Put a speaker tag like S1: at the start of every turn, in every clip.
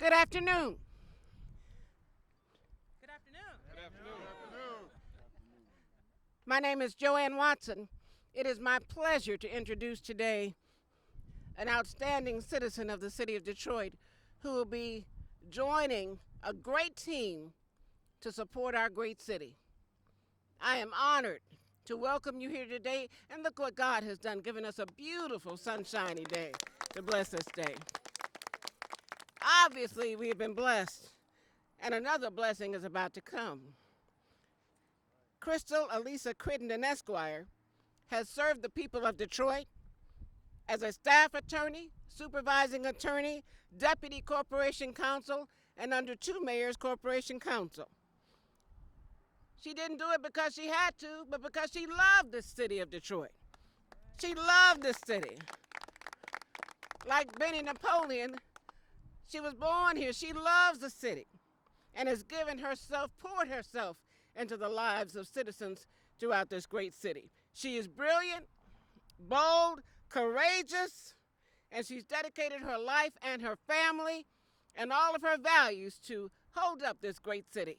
S1: Good afternoon.
S2: Good afternoon.
S3: Good afternoon.
S1: My name is Joanne Watson. It is my pleasure to introduce today an outstanding citizen of the city of Detroit who will be joining a great team to support our great city. I am honored to welcome you here today, and look what God has done, giving us a beautiful sunshiny day to bless this day. Obviously, we have been blessed, and another blessing is about to come. Krystal Elisa Crittendon Esquire has served the people of Detroit as a staff attorney, supervising attorney, deputy corporation counsel, and under 2 mayors corporation counsel. She didn't do it because she had to, but because she loved the city of Detroit. She loved this city. Like Benny Napoleon, she was born here. She loves the city and has given herself, poured herself into the lives of citizens throughout this great city. She is brilliant, bold, courageous, and she's dedicated her life and her family and all of her values to hold up this great city.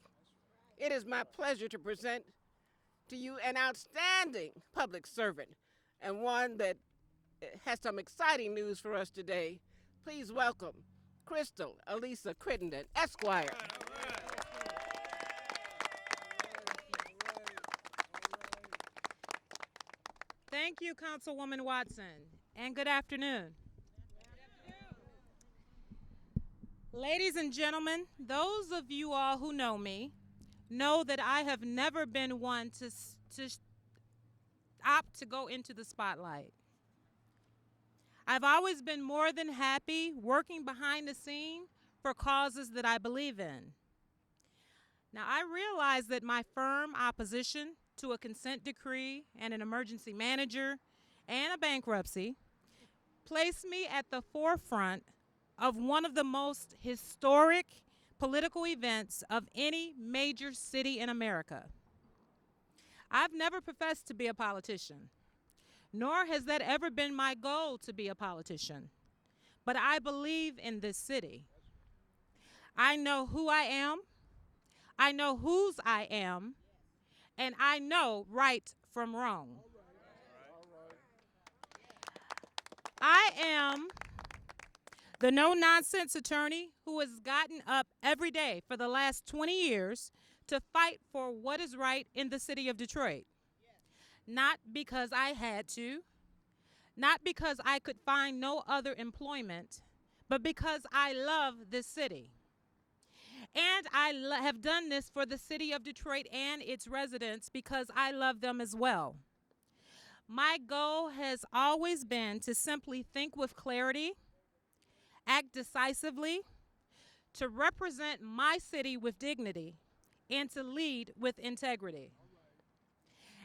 S1: It is my pleasure to present to you an outstanding public servant and one that has some exciting news for us today. Please welcome Krystal Elisa Crittendon Esquire.
S2: Thank you, Councilwoman Watson, and good afternoon. Ladies and gentlemen, those of you all who know me know that I have never been one to opt to go into the spotlight. I've always been more than happy working behind the scene for causes that I believe in. Now, I realize that my firm opposition to a consent decree and an emergency manager and a bankruptcy placed me at the forefront of one of the most historic political events of any major city in America. I've never professed to be a politician, nor has that ever been my goal to be a politician, but I believe in this city. I know who I am, I know whose I am, and I know right from wrong. I am the no-nonsense attorney who has gotten up every day for the last 20 years to fight for what is right in the city of Detroit. Not because I had to, not because I could find no other employment, but because I love this city. And I have done this for the city of Detroit and its residents because I love them as well. My goal has always been to simply think with clarity, act decisively, to represent my city with dignity, and to lead with integrity.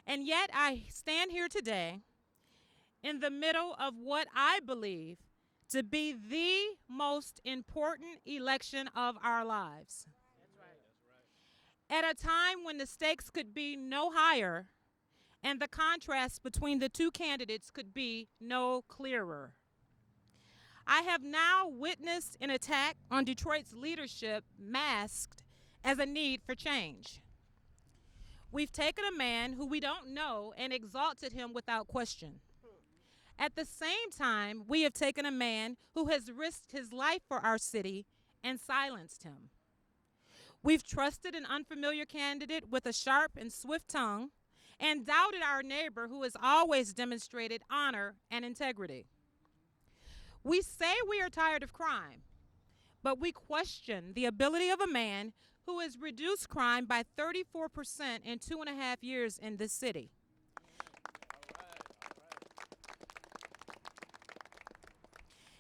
S2: And yet I stand here today in the middle of what I believe to be the most important election of our lives. At a time when the stakes could be no higher and the contrast between the two candidates could be no clearer. I have now witnessed an attack on Detroit's leadership masked as a need for change. We've taken a man who we don't know and exalted him without question. At the same time, we have taken a man who has risked his life for our city and silenced him. We've trusted an unfamiliar candidate with a sharp and swift tongue and doubted our neighbor who has always demonstrated honor and integrity. We say we are tired of crime, but we question the ability of a man who has reduced crime by 34% in 2.5 years in this city.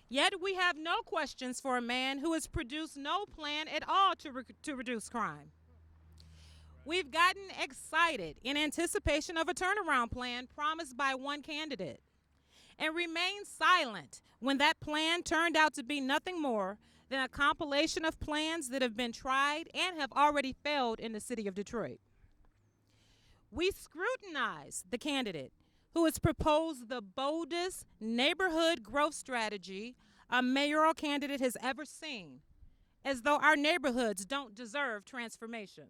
S2: Yet we have no questions for a man who has produced no plan at all to reduce crime. We've gotten excited in anticipation of a turnaround plan promised by one candidate and remained silent when that plan turned out to be nothing more than a compilation of plans that have been tried and have already failed in the city of Detroit. We scrutinize the candidate who has proposed the boldest neighborhood growth strategy a mayoral candidate has ever seen, as though our neighborhoods don't deserve transformation.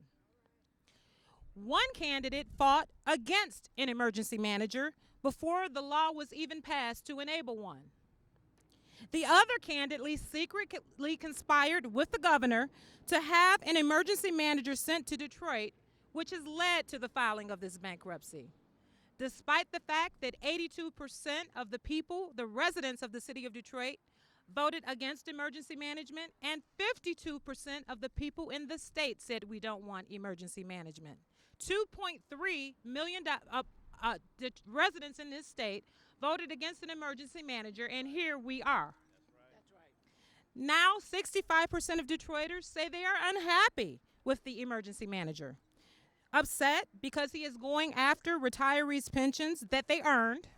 S2: One candidate fought against an emergency manager before the law was even passed to enable one. The other candidate secretly conspired with the governor to have an emergency manager sent to Detroit, which has led to the filing of this bankruptcy. Despite the fact that 82% of the people, the residents of the city of Detroit, voted against emergency management, and 52% of the people in the state said we don't want emergency management. 2.3 million residents in this state voted against an emergency manager, and here we are.
S1: That's right.
S2: Now, 65% of Detroiters say they are unhappy with the emergency manager. Upset because he is going after retirees' pensions that they earned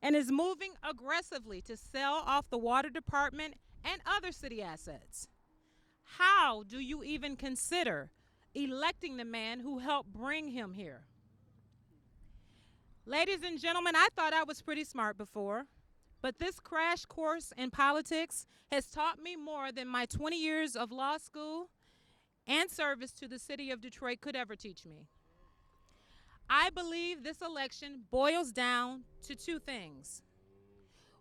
S2: and is moving aggressively to sell off the water department and other city assets. How do you even consider electing the man who helped bring him here? Ladies and gentlemen, I thought I was pretty smart before, but this crash course in politics has taught me more than my 20 years of law school and service to the city of Detroit could ever teach me. I believe this election boils down to two things: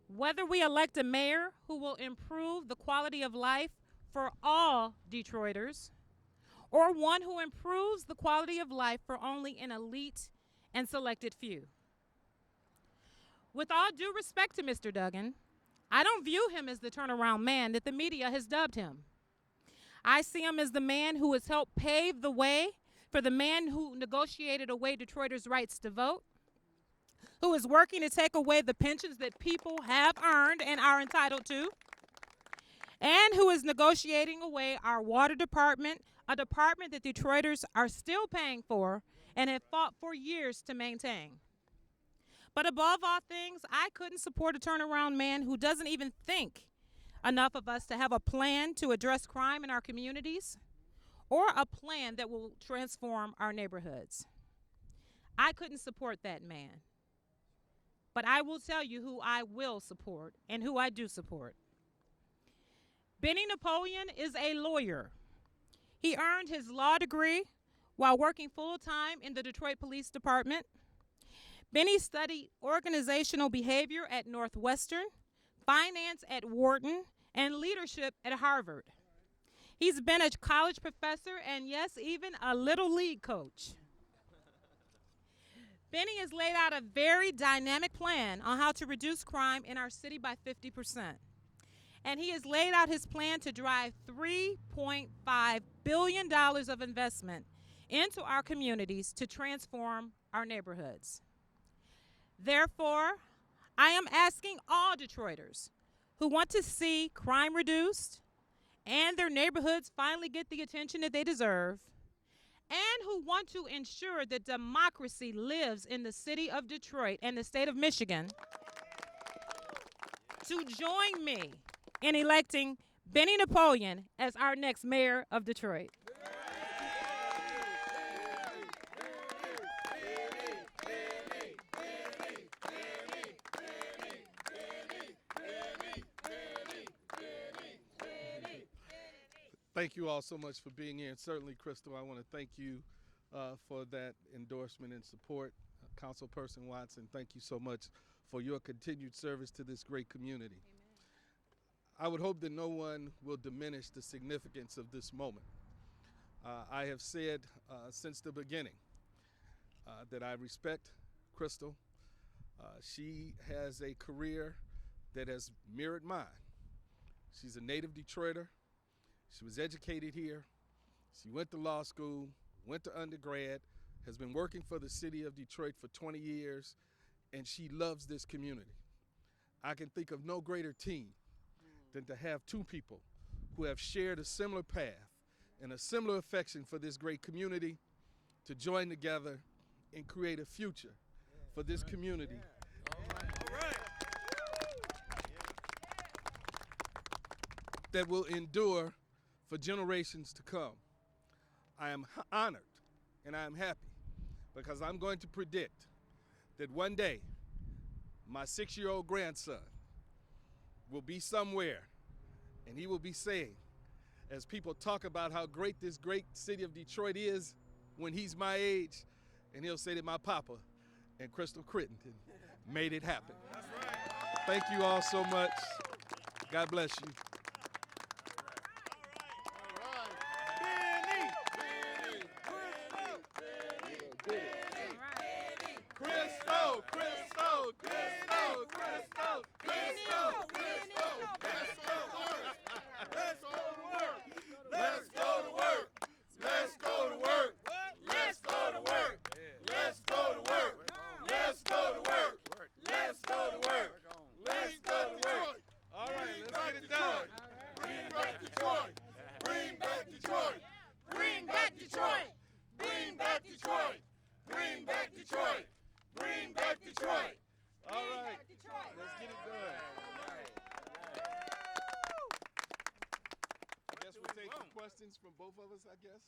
S2: whether we elect a mayor who will improve the quality of life for all Detroiters, or one who improves the quality of life for only an elite and selected few. With all due respect to Mr. Duggan, I don't view him as the turnaround man that the media has dubbed him. I see him as the man who has helped pave the way for the man who negotiated away Detroiters' rights to vote, who is working to take away the pensions that people have earned and are entitled to, and who is negotiating away our water department, a department that Detroiters are still paying for and have fought for years to maintain. But above all things, I couldn't support a turnaround man who doesn't even think enough of us to have a plan to address crime in our communities or a plan that will transform our neighborhoods. I couldn't support that man. But I will tell you who I will support and who I do support. Benny Napoleon is a lawyer. He earned his law degree while working full-time in the Detroit Police Department. Benny studied organizational behavior at Northwestern, finance at Wharton, and leadership at Harvard. He's been a college professor and, yes, even a little league coach. Benny has laid out a very dynamic plan on how to reduce crime in our city by 50%. And he has laid out his plan to drive $3.5 billion of investment into our communities to transform our neighborhoods. Therefore, I am asking all Detroiters who want to see crime reduced and their neighborhoods finally get the attention that they deserve, and who want to ensure that democracy lives in the city of Detroit and the state of Michigan, to join me in electing Benny Napoleon as our next mayor of Detroit.
S3: Thank you all so much for being here, and certainly, Krystal, I want to thank you for that endorsement and support. Councilperson Watson, thank you so much for your continued service to this great community. Amen. I would hope that no one will diminish the significance of this moment. I have said since the beginning that I respect Krystal. She has a career that has mirrored mine. She's a native Detroiter. She was educated here. She went to law school, went to undergrad, has been working for the city of Detroit for 20 years, and she loves this community. I can think of no greater team than to have two people who have shared a similar path and a similar affection for this great community to join together and create a future for this community. That will endure for generations to come. I am honored and I am happy because I'm going to predict that one day my 6-year-old grandson will be somewhere and he will be saying, as people talk about how great this great city of Detroit is when he's my age, and he'll say that my papa and Krystal Crittendon made it happen. That's right. Thank you all so much. God bless you. Krystal, Krystal, Krystal, Krystal, Krystal, Krystal. Let's go to work. Let's go to work. Let's go to work. Let's go to work. Let's go to work. Let's go to work. Let's go to work. All right, let's get it done. Bring back Detroit. Bring back Detroit. Bring back Detroit. Bring back Detroit. Bring back Detroit. Bring back Detroit. All right, let's get it done. I guess we'll take some questions from both of us, I guess.